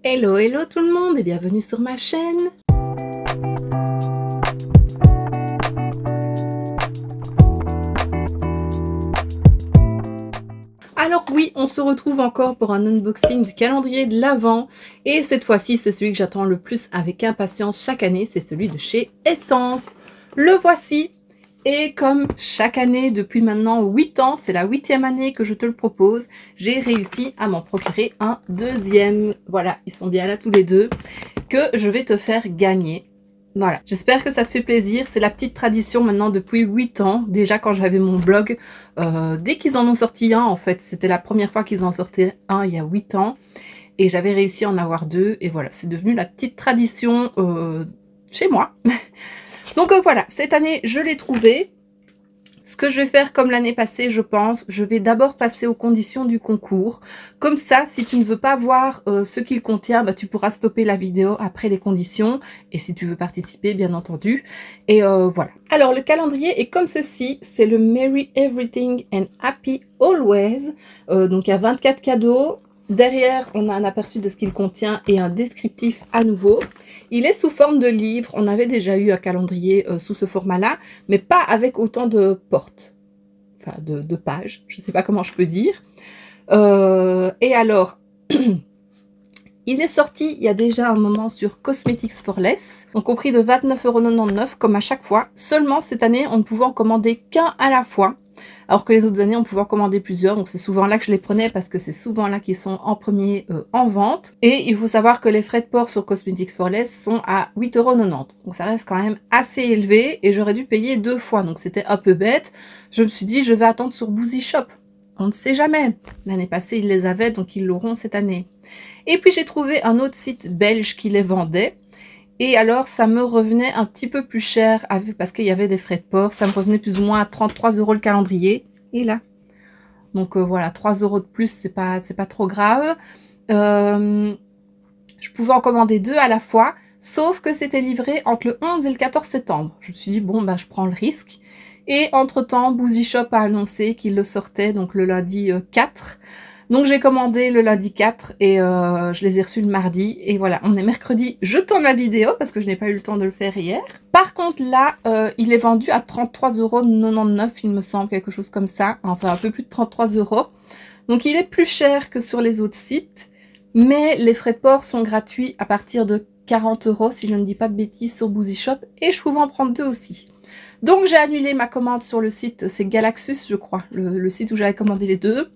Hello, hello tout le monde et bienvenue sur ma chaîne. Alors oui, on se retrouve encore pour un unboxing du calendrier de l'Avent et cette fois-ci c'est celui que j'attends le plus avec impatience chaque année, c'est celui de chez Essence. Le voici et comme chaque année depuis maintenant 8 ans, c'est la 8e année que je te le propose, j'ai réussi à m'en procurer un deuxième. Voilà, ils sont bien là tous les deux, que je vais te faire gagner. Voilà, j'espère que ça te fait plaisir. C'est la petite tradition maintenant depuis 8 ans. Déjà quand j'avais mon blog, dès qu'ils en ont sorti un, en fait, c'était la première fois qu'ils en sortaient un il y a 8 ans. Et j'avais réussi à en avoir deux. Et voilà, c'est devenu la petite tradition chez moi. Donc voilà, cette année, je l'ai trouvé. Ce que je vais faire comme l'année passée, je pense, je vais d'abord passer aux conditions du concours. Comme ça, si tu ne veux pas voir ce qu'il contient, bah, tu pourras stopper la vidéo après les conditions. Et si tu veux participer, bien entendu. Et voilà. Alors, le calendrier est comme ceci. C'est le Merry Everything and Happy Always. Donc, il y a 24 cadeaux. Derrière, on a un aperçu de ce qu'il contient et un descriptif à nouveau. Il est sous forme de livre. On avait déjà eu un calendrier sous ce format-là, mais pas avec autant de portes, enfin de pages. Je ne sais pas comment je peux dire. Et alors, il est sorti il y a déjà un moment sur Cosmetics for Less, donc au prix de 29,99 € comme à chaque fois. Seulement cette année, on ne pouvait en commander qu'un à la fois. Alors que les autres années, on pouvait en commander plusieurs. Donc, c'est souvent là que je les prenais parce que c'est souvent là qu'ils sont en premier en vente. Et il faut savoir que les frais de port sur Cosmetics for Less sont à 8,90 €. Donc, ça reste quand même assez élevé. Et j'aurais dû payer 2 fois. Donc, c'était un peu bête. Je me suis dit, je vais attendre sur Boozy Shop. On ne sait jamais. L'année passée, ils les avaient. Donc, ils l'auront cette année. Et puis, j'ai trouvé un autre site belge qui les vendait. Et alors, ça me revenait un petit peu plus cher parce qu'il y avait des frais de port. Ça me revenait plus ou moins à 33 € le calendrier. Et là. Donc voilà, 3 € de plus, c'est pas trop grave. Je pouvais en commander 2 à la fois. Sauf que c'était livré entre le 11 et le 14 septembre. Je me suis dit, bon, bah, je prends le risque. Et entre-temps, Boozy Shop a annoncé qu'il le sortait donc le lundi 4. Donc j'ai commandé le lundi 4 et je les ai reçus le mardi. Et voilà, on est mercredi, je tourne la vidéo parce que je n'ai pas eu le temps de le faire hier. Par contre là, il est vendu à 33,99 €, il me semble, quelque chose comme ça. Enfin, un peu plus de 33 €. Donc il est plus cher que sur les autres sites. Mais les frais de port sont gratuits à partir de 40 € si je ne dis pas de bêtises sur Boozy Shop. Et je pouvais en prendre 2 aussi. Donc j'ai annulé ma commande sur le site, c'est Galaxus je crois, le site où j'avais commandé les deux.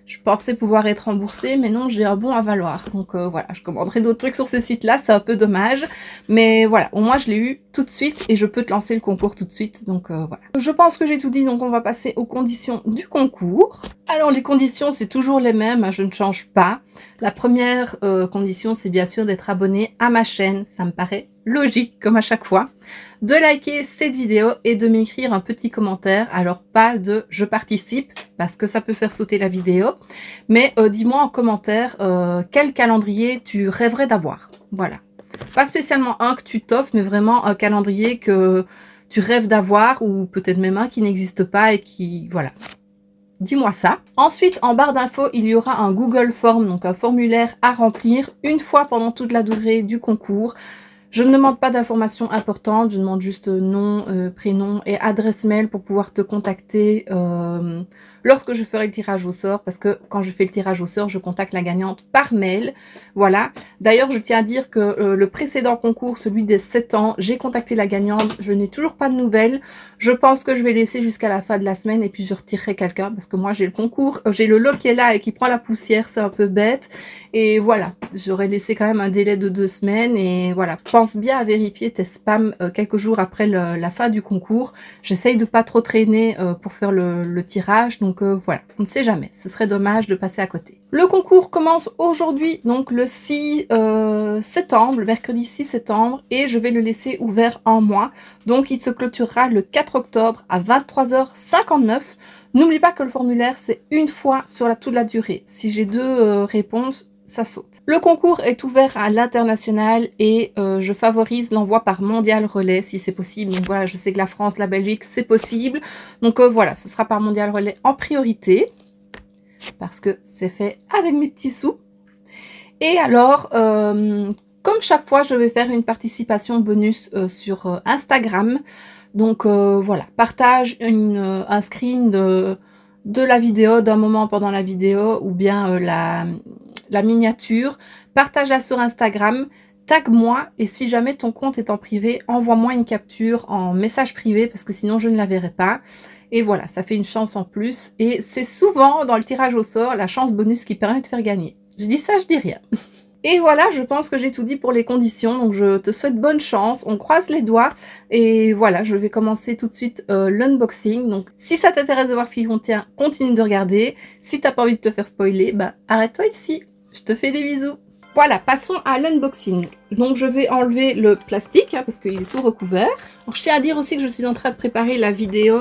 Je pensais pouvoir être remboursée, mais non, j'ai un bon à valoir. Donc voilà, je commanderai d'autres trucs sur ce site-là, c'est un peu dommage. Mais voilà, au moins je l'ai eu tout de suite et je peux te lancer le concours tout de suite. Donc voilà. Je pense que j'ai tout dit, donc on va passer aux conditions du concours. Alors les conditions, c'est toujours les mêmes, hein, je ne change pas. La première condition, c'est bien sûr d'être abonné à ma chaîne. Ça me paraît logique, comme à chaque fois. De liker cette vidéo et de m'écrire un petit commentaire. Alors pas de je participe parce que ça peut faire sauter la vidéo, mais dis-moi en commentaire quel calendrier tu rêverais d'avoir. Voilà, pas spécialement un que tu t'offres, mais vraiment un calendrier que tu rêves d'avoir, ou peut-être même un qui n'existe pas et qui, voilà, dis-moi ça. Ensuite, en barre d'infos, il y aura un Google Form, donc un formulaire à remplir une fois pendant toute la durée du concours. Je ne demande pas d'informations importantes, je demande juste nom, prénom et adresse mail pour pouvoir te contacter lorsque je ferai le tirage au sort, parce que quand je fais le tirage au sort, je contacte la gagnante par mail. Voilà. D'ailleurs, je tiens à dire que le précédent concours, celui des 7 ans, j'ai contacté la gagnante, je n'ai toujours pas de nouvelles. Je pense que je vais laisser jusqu'à la fin de la semaine et puis je retirerai quelqu'un, parce que moi j'ai le concours, j'ai le lot qui est là et qui prend la poussière, c'est un peu bête. Et voilà, j'aurais laissé quand même un délai de 2 semaines et voilà. Pense bien à vérifier tes spams quelques jours après la fin du concours. J'essaye de pas trop traîner pour faire le tirage, donc voilà, on ne sait jamais, ce serait dommage de passer à côté. Le concours commence aujourd'hui, donc le 6 septembre, le mercredi 6 septembre, et je vais le laisser ouvert un mois, donc il se clôturera le 4 octobre à 23h59. N'oublie pas que le formulaire, c'est une fois sur toute la durée. Si j'ai 2 réponses, ça saute. Le concours est ouvert à l'international et je favorise l'envoi par Mondial Relais si c'est possible. Donc voilà, je sais que la France, la Belgique, c'est possible. Donc voilà, ce sera par Mondial Relais en priorité parce que c'est fait avec mes petits sous. Et alors, comme chaque fois, je vais faire une participation bonus sur Instagram. Donc voilà, partage un screen de la vidéo, d'un moment pendant la vidéo, ou bien la miniature. Partage-la sur Instagram, tag-moi, et si jamais ton compte est en privé, envoie-moi une capture en message privé, parce que sinon je ne la verrai pas. Et voilà, ça fait une chance en plus. Et c'est souvent dans le tirage au sort la chance bonus qui permet de faire gagner. Je dis ça, je dis rien. Et voilà, je pense que j'ai tout dit pour les conditions. Donc je te souhaite bonne chance. On croise les doigts. Et voilà, je vais commencer tout de suite l'unboxing. Donc si ça t'intéresse de voir ce qui contient, continue de regarder. Si t'as pas envie de te faire spoiler, bah arrête-toi ici. Je te fais des bisous. Voilà, passons à l'unboxing. Donc je vais enlever le plastique, parce qu'il est tout recouvert. Alors, je tiens à dire aussi que je suis en train de préparer la vidéo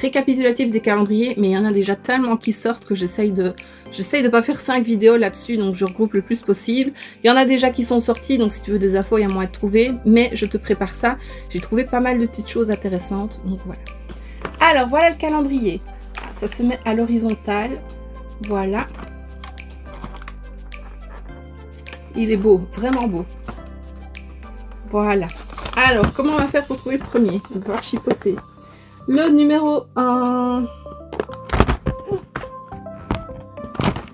récapitulative des calendriers, mais il y en a déjà tellement qui sortent que j'essaye de pas faire 5 vidéos là-dessus, donc je regroupe le plus possible. Il y en a déjà qui sont sortis, donc si tu veux des infos, il y a moyen de trouver, mais je te prépare ça. J'ai trouvé pas mal de petites choses intéressantes, donc voilà. Alors voilà le calendrier. Ça se met à l'horizontale. Voilà. Il est beau, vraiment beau. Voilà. Alors, comment on va faire pour trouver le premier? On va pouvoir chipoter. Le numéro 1.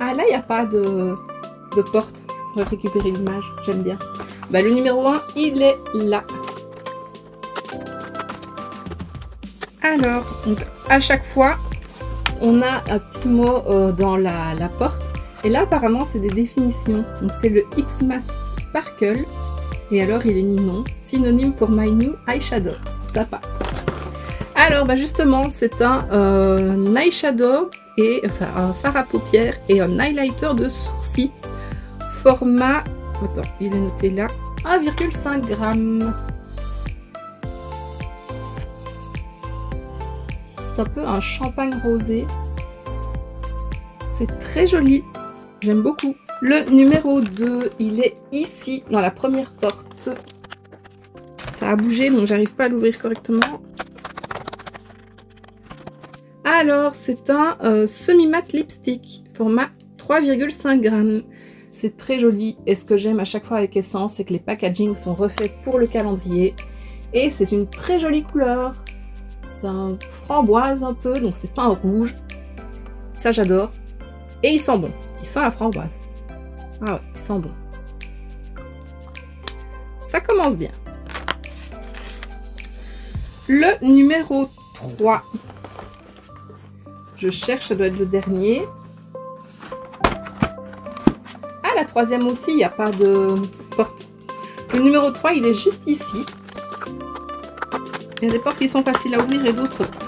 Ah, là, il n'y a pas de porte. On va récupérer l'image. J'aime bien. Bah, le numéro 1, il est là. Alors, donc, à chaque fois, on a un petit mot dans la porte. Et là, apparemment, c'est des définitions. Donc, c'est le Xmas Sparkle. Et alors, il est mis non. Synonyme pour My New Eyeshadow. C'est sympa. Alors, bah justement, c'est un eyeshadow, et enfin, un fard à paupières et un highlighter de sourcils. Format, attends, il est noté là, 1,5 g. C'est un peu un champagne rosé. C'est très joli. J'aime beaucoup. Le numéro 2, il est ici, dans la première porte. Ça a bougé, donc j'arrive pas à l'ouvrir correctement. Alors, c'est un semi-mat lipstick, format 3,5 g. C'est très joli. Et ce que j'aime à chaque fois avec Essence, c'est que les packagings sont refaits pour le calendrier. Et c'est une très jolie couleur. C'est un framboise un peu, donc c'est pas un rouge. Ça, j'adore. Et il sent bon. Il sent la framboise. Ah ouais, il sent bon. Ça commence bien. Le numéro 3. Je cherche, ça doit être le dernier. Ah, la troisième aussi, il n'y a pas de porte. Le numéro 3, il est juste ici. Il y a des portes qui sont faciles à ouvrir et d'autres pas.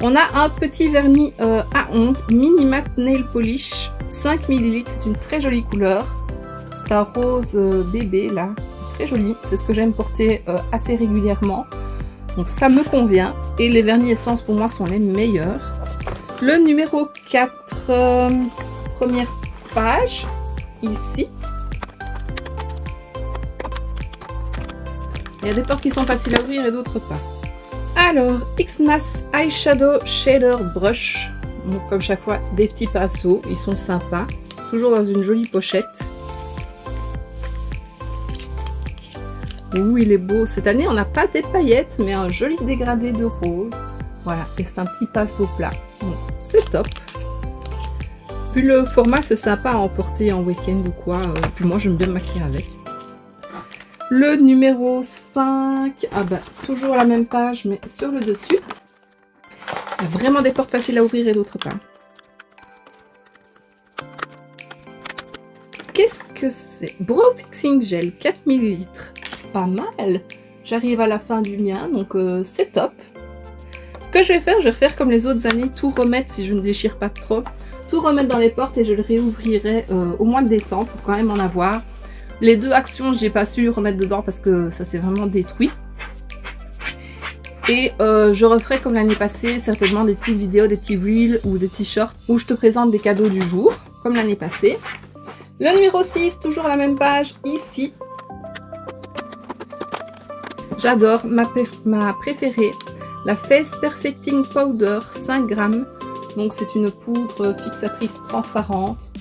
On a un petit vernis à ongles, Mini Matte Nail Polish, 5 ml. C'est une très jolie couleur. C'est un rose bébé, là. C'est très joli. C'est ce que j'aime porter assez régulièrement. Donc ça me convient. Et les vernis Essence pour moi sont les meilleurs. Le numéro 4, première page, ici. Il y a des portes qui sont faciles à ouvrir et d'autres pas. Alors, Xmas Eyeshadow Shader Brush. Donc, comme chaque fois, des petits pinceaux. Ils sont sympas. Toujours dans une jolie pochette. Ouh, il est beau. Cette année, on n'a pas des paillettes, mais un joli dégradé de rose. Voilà, et c'est un petit pinceau plat. C'est top. Puis le format, c'est sympa à emporter en week-end ou quoi. Puis moi, j'aime bien me maquiller avec. Le numéro 5. Ah bah, toujours la même page, mais sur le dessus. Il y a vraiment des portes faciles à ouvrir et d'autres pas. Qu'est-ce que c'est? Brow Fixing Gel, 4 ml. Pas mal. J'arrive à la fin du mien, donc c'est top. Ce que je vais faire comme les autres années, tout remettre si je ne déchire pas trop. Tout remettre dans les portes et je le réouvrirai au mois de décembre pour quand même en avoir. Les deux actions, j'ai pas su remettre dedans parce que ça s'est vraiment détruit. Et je referai comme l'année passée, certainement des petites vidéos, des petits reels ou des petits shorts où je te présente des cadeaux du jour, comme l'année passée. Le numéro 6, toujours la même page, ici. J'adore ma préférée, la Face Perfecting Powder 5 g. Donc c'est une poudre fixatrice transparente.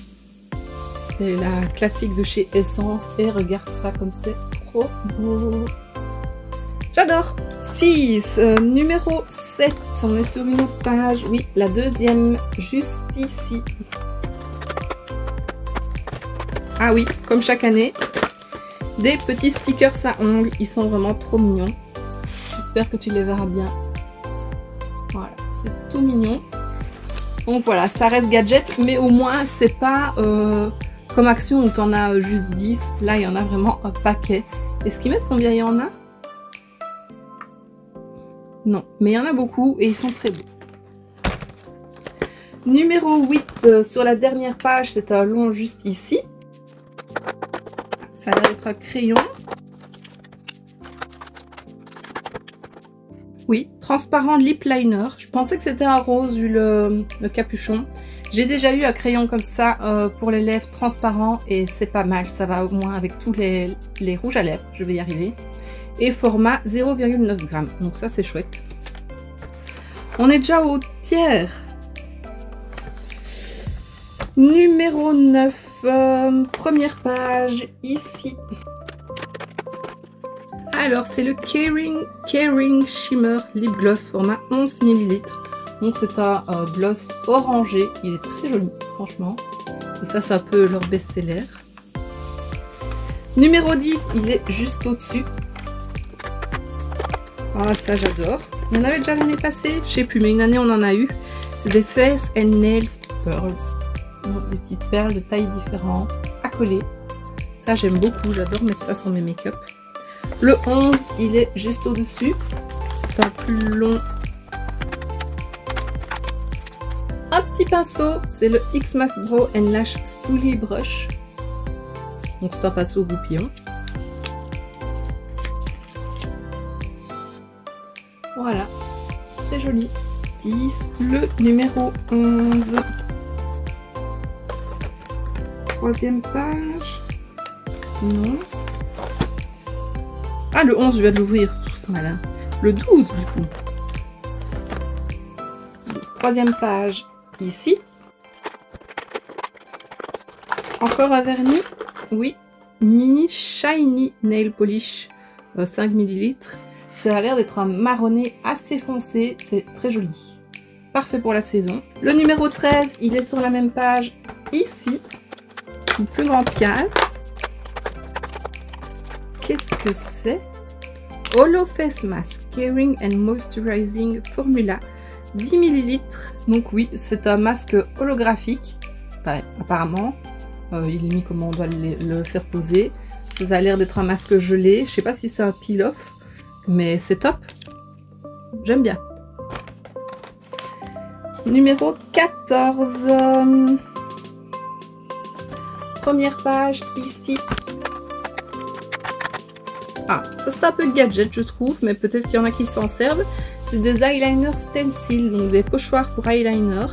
C'est la classique de chez Essence. Et regarde ça comme c'est trop beau. J'adore. 6, numéro 7. On est sur une autre page. Oui, la deuxième, juste ici. Ah oui, comme chaque année. Des petits stickers à ongles. Ils sont vraiment trop mignons. J'espère que tu les verras bien. Voilà, c'est tout mignon. Donc voilà, ça reste gadget, mais au moins c'est pas comme Action où tu en as juste 10. Là, il y en a vraiment un paquet. Est-ce qu'ils mettent combien il y en a? Non, mais il y en a beaucoup et ils sont très beaux. Numéro 8, sur la dernière page, c'est un long juste ici. Ça a l'air d'être un crayon. Oui, transparent lip liner. Je pensais que c'était un rose vu le capuchon. J'ai déjà eu un crayon comme ça pour les lèvres transparent et c'est pas mal. Ça va au moins avec tous les rouges à lèvres. Je vais y arriver. Et format 0,9 g. Donc ça c'est chouette. On est déjà au tiers. Numéro 9. Première page ici. Alors c'est le Caring Shimmer Lip Gloss format 11 ml. Donc c'est un gloss orangé. Il est très joli franchement. Et ça c'est un peu leur best-seller. Numéro 10, il est juste au-dessus. Ah ça j'adore. Il y en avait déjà l'année passée. Je sais plus mais une année on en a eu. C'est des Face and Nails Pearls. Donc, des petites perles de tailles différentes à coller. Ça j'aime beaucoup. J'adore mettre ça sur mes make-up. Le 11, il est juste au-dessus. C'est un plus long. Un petit pinceau, c'est le X-Mask Brow and Lash Spoolie Brush. Donc c'est un pinceau au goupillon. Voilà, c'est joli. 10, le numéro 11. Troisième page. Non. Ah, le 11, je viens de l'ouvrir. C'est malin. Le 12, du coup. Troisième page, ici. Encore un vernis. Oui. Mini Shiny Nail Polish. 5 ml. Ça a l'air d'être un marronné assez foncé. C'est très joli. Parfait pour la saison. Le numéro 13, il est sur la même page, ici. Une plus grande case. Qu'est-ce que c'est? Holo Face Mask Caring and Moisturizing Formula 10 ml. Donc oui, c'est un masque holographique. Enfin, apparemment, il est mis comment on doit le faire poser. Ça a l'air d'être un masque gelé. Je sais pas si c'est un peel-off, mais c'est top. J'aime bien. Numéro 14. Première page, ici. Ah, ça c'est un peu gadget je trouve, mais peut-être qu'il y en a qui s'en servent. C'est des eyeliners stencil, donc des pochoirs pour eyeliner.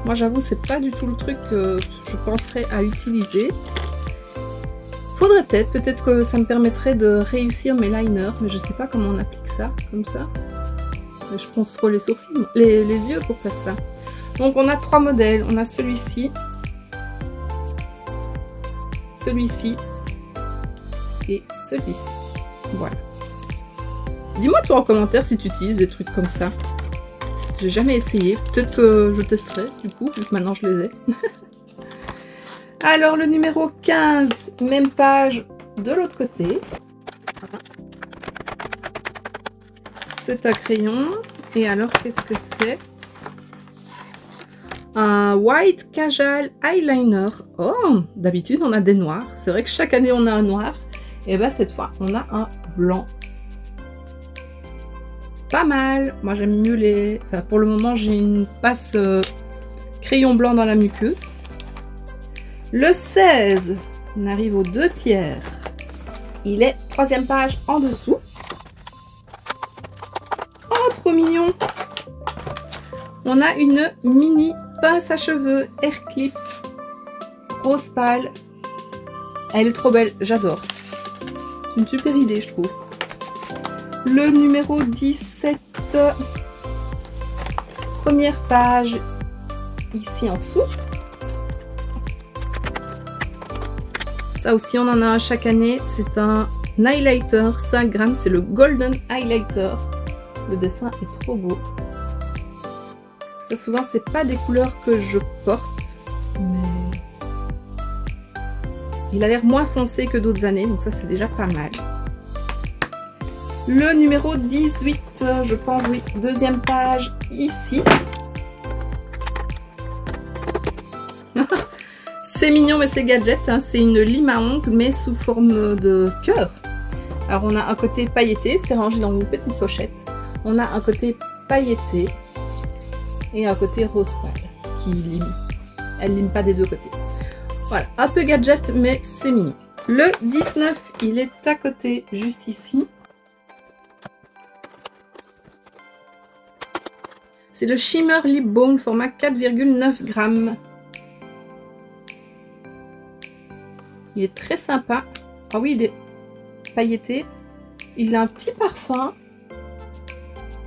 Moi j'avoue c'est pas du tout le truc que je penserais à utiliser. Faudrait peut-être que ça me permettrait de réussir mes liners, mais je sais pas comment on applique ça, comme ça. Je pense trop les sourcils, les yeux pour faire ça. Donc on a 3 modèles, on a celui-ci, celui-ci et celui-ci. Voilà. Dis-moi toi en commentaire si tu utilises des trucs comme ça. J'ai jamais essayé. Peut-être que je testerai du coup, vu que maintenant je les ai. Alors le numéro 15, même page de l'autre côté. C'est un crayon. Et alors qu'est-ce que c'est? Un White Casual Eyeliner. Oh, d'habitude on a des noirs. C'est vrai que chaque année on a un noir. Et bien cette fois on a un blanc. Pas mal. Moi j'aime mieux les... Enfin pour le moment j'ai une passe crayon blanc dans la muqueuse. Le 16, on arrive aux 2 tiers. Il est 3e page en dessous. Oh trop mignon. On a une mini pince à cheveux Air Clip rose pâle. Elle est trop belle, j'adore. C'est une super idée je trouve. Le numéro 17, première page ici en dessous. Ça aussi, on en a un chaque année. C'est un highlighter 5 grammes. C'est le Golden Highlighter. Le dessin est trop beau. Ça, souvent, c'est pas des couleurs que je porte. Mais il a l'air moins foncé que d'autres années. Donc ça, c'est déjà pas mal. Le numéro 18, je pense, oui. Deuxième page, ici. C'est mignon, mais c'est gadget. Hein. C'est une lime à ongles, mais sous forme de cœur. Alors, on a un côté pailleté. C'est rangé dans une petite pochette. On a un côté pailleté. Et un côté rose pâle qui lime. Elle lime pas des deux côtés. Voilà, un peu gadget, mais c'est mignon. Le 19, il est à côté, juste ici. C'est le Shimmer Lip Balm, format 4,9 grammes. Il est très sympa. Ah oui, il est pailleté. Il a un petit parfum.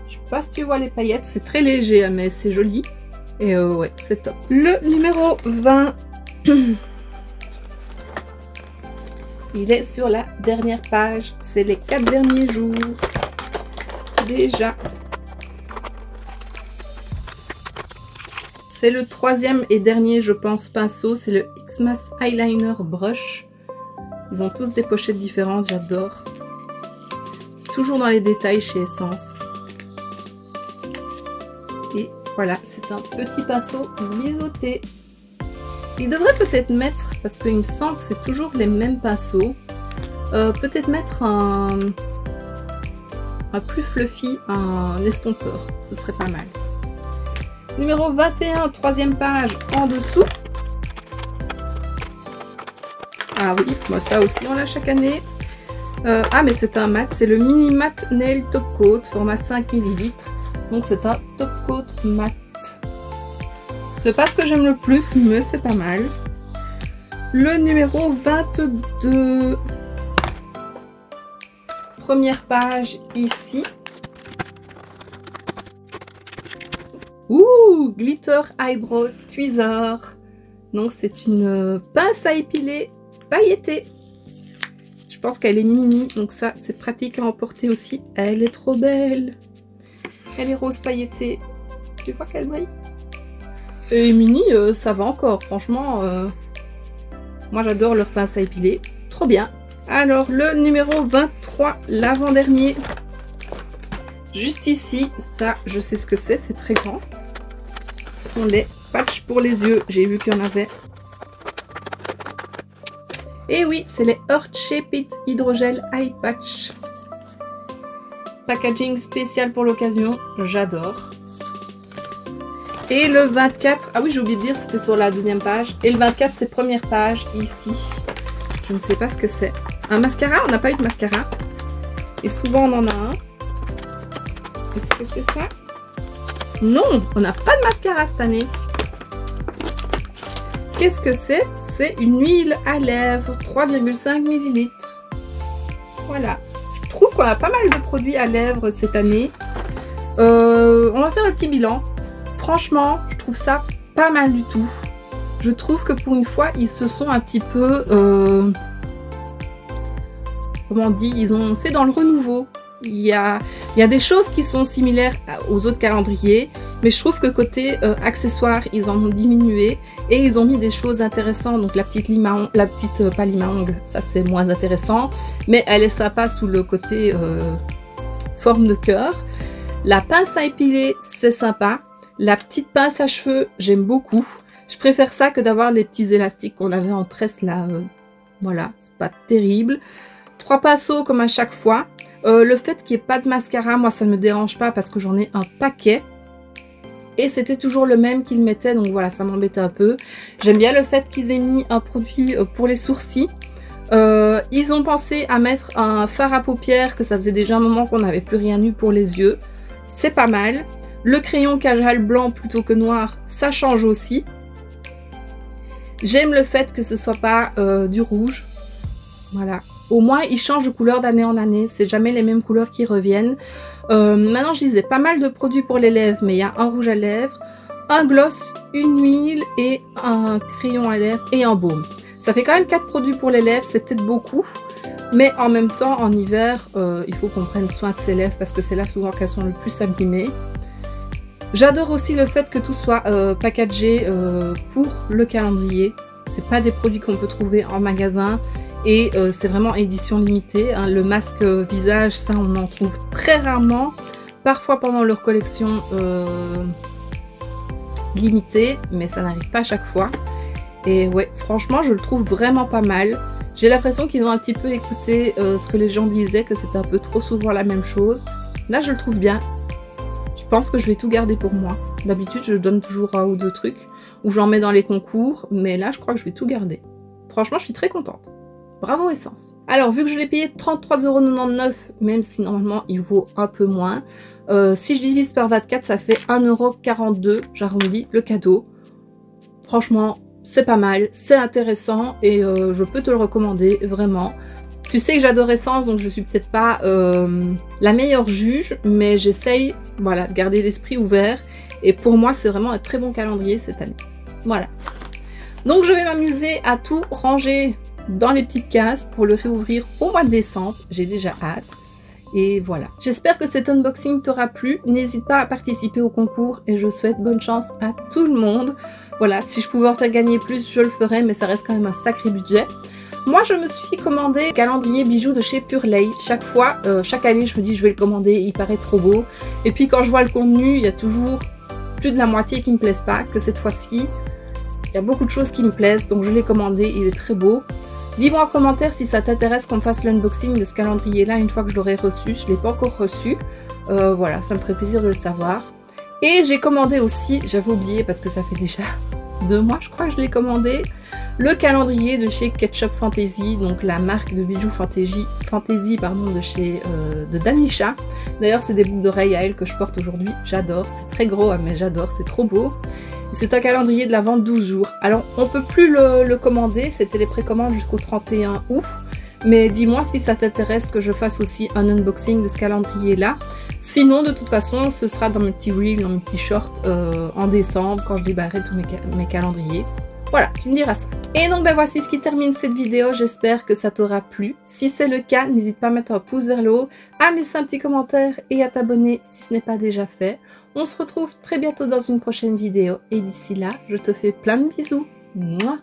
Je sais pas si tu vois les paillettes. C'est très léger, mais c'est joli. Et ouais, c'est top. Le numéro 20. Il est sur la dernière page. C'est les 4 derniers jours. Déjà. C'est le troisième et dernier, je pense, pinceau. C'est le Xmas Eyeliner Brush. Ils ont tous des pochettes différentes, j'adore. Toujours dans les détails chez Essence. Et voilà, c'est un petit pinceau biseauté. Il devrait peut-être mettre, parce qu'il me semble que c'est toujours les mêmes pinceaux, peut-être mettre un plus fluffy, un estompeur. Ce serait pas mal. Numéro 21, troisième page en dessous. Ah oui, moi ça aussi on l'a chaque année. Ah mais c'est un mat, c'est le Mini Matte Nail Top Coat, format 5 ml. Donc c'est un top coat mat. C'est pas ce que j'aime le plus, mais c'est pas mal. Le numéro 22. Première page ici. Ouh, Glitter Eyebrow Tweezer. Donc c'est une pince à épiler pailletée. Je pense qu'elle est mini, donc ça c'est pratique à emporter aussi. Elle est trop belle. Elle est rose pailletée. Tu vois qu'elle brille? Et mini, ça va encore. Franchement, moi j'adore leur pince à épiler. Trop bien. Alors le numéro 23, l'avant-dernier. Juste ici, ça je sais ce que c'est très grand. Ce sont les patchs pour les yeux. J'ai vu qu'il y en avait. Et oui, c'est les Heart Shaped Hydrogel Eye Patch. Packaging spécial pour l'occasion, j'adore. Et le 24, ah oui j'ai oublié de dire, c'était sur la deuxième page. Et le 24 c'est première page, ici. Je ne sais pas ce que c'est. Un mascara, on n'a pas eu de mascara. Et souvent on en a un. Est-ce que c'est ça? Non, on n'a pas de mascara cette année. Qu'est-ce que c'est? C'est une huile à lèvres, 3,5 ml. Voilà. Je trouve qu'on a pas mal de produits à lèvres cette année. On va faire un petit bilan. Franchement, je trouve ça pas mal du tout. Je trouve que pour une fois, ils se sont un petit peu... comment on dit? Ils ont fait dans le renouveau. Il y a des choses qui sont similaires aux autres calendriers, mais je trouve que côté accessoires, ils en ont diminué et ils ont mis des choses intéressantes. Donc la petite lime à ongles, pas lime à ongles, ça c'est moins intéressant, mais elle est sympa sous le côté forme de cœur. La pince à épiler, c'est sympa. La petite pince à cheveux, j'aime beaucoup. Je préfère ça que d'avoir les petits élastiques qu'on avait en tresse là. Voilà, c'est pas terrible. 3 pinceaux comme à chaque fois. Le fait qu'il n'y ait pas de mascara, moi ça ne me dérange pas parce que j'en ai un paquet. Et c'était toujours le même qu'ils mettaient, donc voilà, ça m'embêtait un peu. J'aime bien le fait qu'ils aient mis un produit pour les sourcils. Ils ont pensé à mettre un fard à paupières, que ça faisait déjà un moment qu'on n'avait plus rien eu pour les yeux. C'est pas mal. Le crayon Kajal blanc plutôt que noir, ça change aussi. J'aime le fait que ce soit pas du rouge. Voilà. Au moins, ils changent de couleur d'année en année. C'est jamais les mêmes couleurs qui reviennent. Maintenant, je disais pas mal de produits pour les lèvres, mais il y a un rouge à lèvres, un gloss, une huile et un crayon à lèvres et un baume. Ça fait quand même 4 produits pour les lèvres, c'est peut-être beaucoup. Mais en même temps, en hiver, il faut qu'on prenne soin de ses lèvres parce que c'est là souvent qu'elles sont le plus abîmées. J'adore aussi le fait que tout soit packagé pour le calendrier. C'est pas des produits qu'on peut trouver en magasin et c'est vraiment édition limitée. Hein. Le masque visage, ça on en trouve très rarement. Parfois pendant leur collection limitée, mais ça n'arrive pas à chaque fois. Et ouais, franchement, je le trouve vraiment pas mal. J'ai l'impression qu'ils ont un petit peu écouté ce que les gens disaient, que c'était un peu trop souvent la même chose. Là, je le trouve bien. Je pense que je vais tout garder pour moi. D'habitude, je donne toujours un ou deux trucs, ou j'en mets dans les concours, mais là, je crois que je vais tout garder. Franchement, je suis très contente. Bravo Essence. Alors, vu que je l'ai payé 33,99 €, même si normalement, il vaut un peu moins, si je divise par 24, ça fait 1,42 €, j'arrondis, le cadeau. Franchement, c'est pas mal, c'est intéressant et je peux te le recommander, vraiment. Tu sais que j'adore Essence, donc je suis peut-être pas la meilleure juge, mais j'essaye, voilà, de garder l'esprit ouvert. Et pour moi, c'est vraiment un très bon calendrier cette année. Voilà. Donc je vais m'amuser à tout ranger dans les petites cases pour le réouvrir au mois de décembre. J'ai déjà hâte. Et voilà. J'espère que cet unboxing t'aura plu. N'hésite pas à participer au concours et je souhaite bonne chance à tout le monde. Voilà, si je pouvais en faire gagner plus, je le ferais, mais ça reste quand même un sacré budget. Moi, je me suis commandé un calendrier bijoux de chez Purley. Chaque fois, chaque année, je me dis je vais le commander, il paraît trop beau. Et puis quand je vois le contenu, il y a toujours plus de la moitié qui me plaisent pas, que cette fois-ci, il y a beaucoup de choses qui me plaisent, donc je l'ai commandé, il est très beau. Dis-moi en commentaire si ça t'intéresse qu'on fasse l'unboxing de ce calendrier-là une fois que je l'aurai reçu. Je ne l'ai pas encore reçu. Voilà, ça me ferait plaisir de le savoir. Et j'ai commandé aussi, j'avais oublié parce que ça fait déjà 2 mois, je crois que je l'ai commandé, le calendrier de chez Ketchup Fantasy, donc la marque de bijoux fantasy de chez de Danisha. D'ailleurs, c'est des boucles d'oreilles à elle que je porte aujourd'hui. J'adore, c'est très gros, mais j'adore, c'est trop beau. C'est un calendrier de la vente 12 jours. Alors, on peut plus le commander, c'était les précommandes jusqu'au 31 août. Mais dis-moi si ça t'intéresse que je fasse aussi un unboxing de ce calendrier-là. Sinon, de toute façon, ce sera dans mes petits reels, dans mes petits shorts en décembre, quand je débarrerai tous mes calendriers. Voilà, tu me diras ça. Et donc, ben voici ce qui termine cette vidéo. J'espère que ça t'aura plu. Si c'est le cas, n'hésite pas à mettre un pouce vers le haut, à me laisser un petit commentaire et à t'abonner si ce n'est pas déjà fait. On se retrouve très bientôt dans une prochaine vidéo. Et d'ici là, je te fais plein de bisous. Mouah.